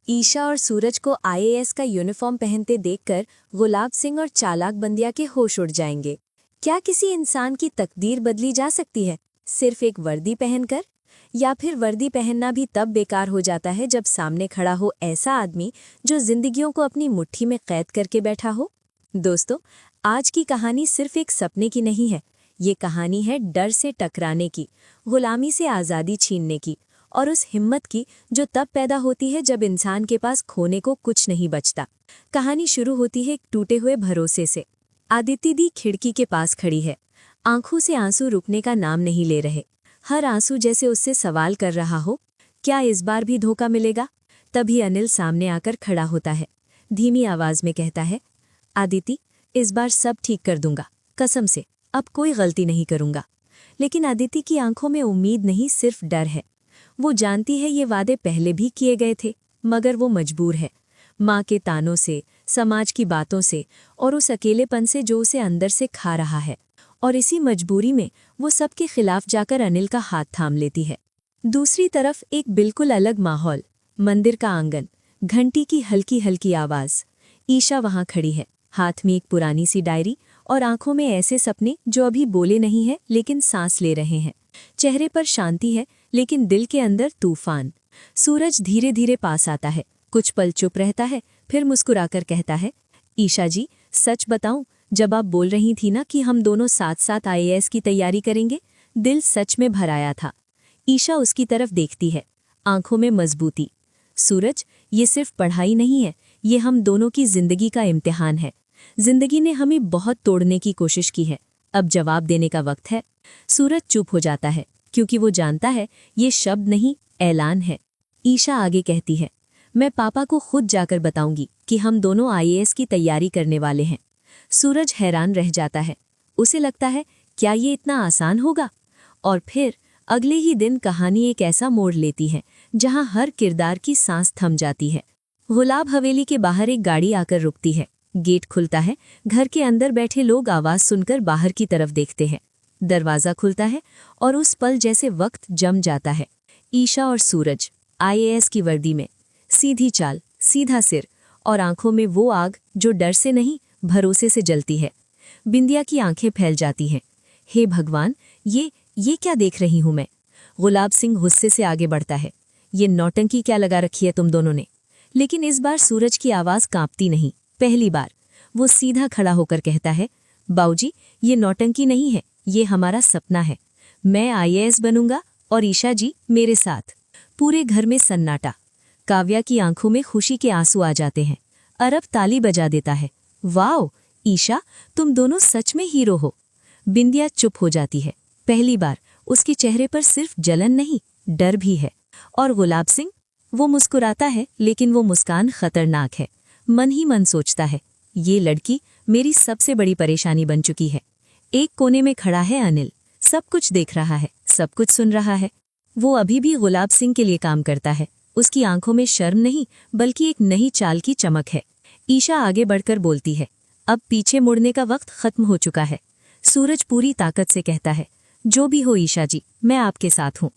ईशा और सूरज को आईएएस का यूनिफॉर्म पहनते देखकर गुलाब सिंह और चालाक बंदिया के होश उड़ जाएंगे। क्या किसी इंसान की तकदीर बदली जा सकती है सिर्फ एक वर्दी पहनकर? या फिर वर्दी पहनना भी तब बेकार हो जाता है जब सामने खड़ा हो ऐसा आदमी जो जिंदगियों को अपनी मुट्ठी में कैद करके बैठा हो? दोस्तों, आज की कहानी सिर्फ एक सपने की नहीं है। ये कहानी है डर से टकराने की, गुलामी से आज़ादी छीनने की और उस हिम्मत की जो तब पैदा होती है जब इंसान के पास खोने को कुछ नहीं बचता। कहानी शुरू होती है एक टूटे हुए भरोसे से। आदिति दी खिड़की के पास खड़ी है। आंखों से आंसू रुकने का नाम नहीं ले रहे। हर आंसू जैसे उससे सवाल कर रहा हो, क्या इस बार भी धोखा मिलेगा? तभी अनिल सामने आकर खड़ा होता है। धीमी आवाज में कहता है, आदिति, इस बार सब ठीक कर दूंगा, कसम से अब कोई गलती नहीं करूंगा। लेकिन आदिति की आंखों में उम्मीद नहीं, सिर्फ डर है। वो जानती है ये वादे पहले भी किए गए थे, मगर वो मजबूर है। माँ के तानों से, समाज की बातों से और उस अकेलेपन से जो उसे अंदर से खा रहा है। और इसी मजबूरी में वो सबके खिलाफ जाकर अनिल का हाथ थाम लेती है। दूसरी तरफ एक बिल्कुल अलग माहौल। मंदिर का आंगन, घंटी की हल्की हल्की आवाज। ईशा वहां खड़ी है, हाथ में एक पुरानी सी डायरी और आंखों में ऐसे सपने जो अभी बोले नहीं है लेकिन सांस ले रहे हैं। चेहरे पर शांति है लेकिन दिल के अंदर तूफान। सूरज धीरे धीरे पास आता है, कुछ पल चुप रहता है, फिर मुस्कुराकर कहता है, ईशा जी, सच बताऊं, जब आप बोल रही थी ना कि हम दोनों साथ साथ आईएएस की तैयारी करेंगे, दिल सच में भर आया था। ईशा उसकी तरफ देखती है, आंखों में मजबूती। सूरज, ये सिर्फ पढ़ाई नहीं है, ये हम दोनों की जिंदगी का इम्तिहान है। जिंदगी ने हमें बहुत तोड़ने की कोशिश की है, अब जवाब देने का वक्त है। सूरज चुप हो जाता है क्योंकि वो जानता है ये शब्द नहीं, ऐलान है। ईशा आगे कहती है, मैं पापा को खुद जाकर बताऊंगी कि हम दोनों आईएएस की तैयारी करने वाले हैं। सूरज हैरान रह जाता है। उसे लगता है, क्या ये इतना आसान होगा? और फिर अगले ही दिन कहानी एक ऐसा मोड़ लेती है जहां हर किरदार की सांस थम जाती है। गुलाब हवेली के बाहर एक गाड़ी आकर रुकती है। गेट खुलता है। घर के अंदर बैठे लोग आवाज सुनकर बाहर की तरफ देखते हैं। दरवाजा खुलता है और उस पल जैसे वक्त जम जाता है। ईशा और सूरज आईएएस की वर्दी में, सीधी चाल, सीधा सिर और आंखों में वो आग जो डर से नहीं, भरोसे से जलती है। बिंदिया की आंखें फैल जाती हैं। हे भगवान, ये क्या देख रही हूं मैं? गुलाब सिंह गुस्से से आगे बढ़ता है, ये नौटंकी क्या लगा रखी है तुम दोनों ने? लेकिन इस बार सूरज की आवाज कांपती नहीं। पहली बार वो सीधा खड़ा होकर कहता है, बाऊजी, ये नौटंकी नहीं है, ये हमारा सपना है। मैं आईएएस बनूंगा और ईशा जी मेरे साथ। पूरे घर में सन्नाटा। काव्या की आंखों में खुशी के आंसू आ जाते हैं। अरब ताली बजा देता है, वाओ ईशा, तुम दोनों सच में हीरो हो। बिंदिया चुप हो जाती है। पहली बार उसके चेहरे पर सिर्फ जलन नहीं, डर भी है। और गुलाब सिंह, वो मुस्कुराता है लेकिन वो मुस्कान खतरनाक है। मन ही मन सोचता है, ये लड़की मेरी सबसे बड़ी परेशानी बन चुकी है। एक कोने में खड़ा है अनिल, सब कुछ देख रहा है, सब कुछ सुन रहा है। वो अभी भी गुलाब सिंह के लिए काम करता है। उसकी आंखों में शर्म नहीं बल्कि एक नई चाल की चमक है। ईशा आगे बढ़कर बोलती है, अब पीछे मुड़ने का वक्त खत्म हो चुका है। सूरज पूरी ताकत से कहता है, जो भी हो ईशा जी, मैं आपके साथ हूँ।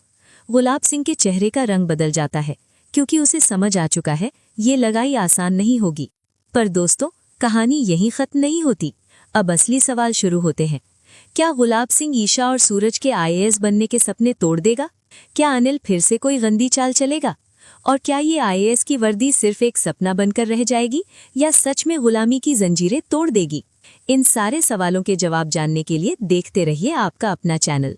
गुलाब सिंह के चेहरे का रंग बदल जाता है क्योंकि उसे समझ आ चुका है ये लगाई आसान नहीं होगी। पर दोस्तों, कहानी यहीं खत्म नहीं होती। अब असली सवाल शुरू होते हैं। क्या गुलाब सिंह ईशा और सूरज के आईएएस बनने के सपने तोड़ देगा? क्या अनिल फिर से कोई गंदी चाल चलेगा? और क्या ये आईएएस की वर्दी सिर्फ एक सपना बनकर रह जाएगी या सच में गुलामी की जंजीरें तोड़ देगी? इन सारे सवालों के जवाब जानने के लिए देखते रहिए आपका अपना चैनल।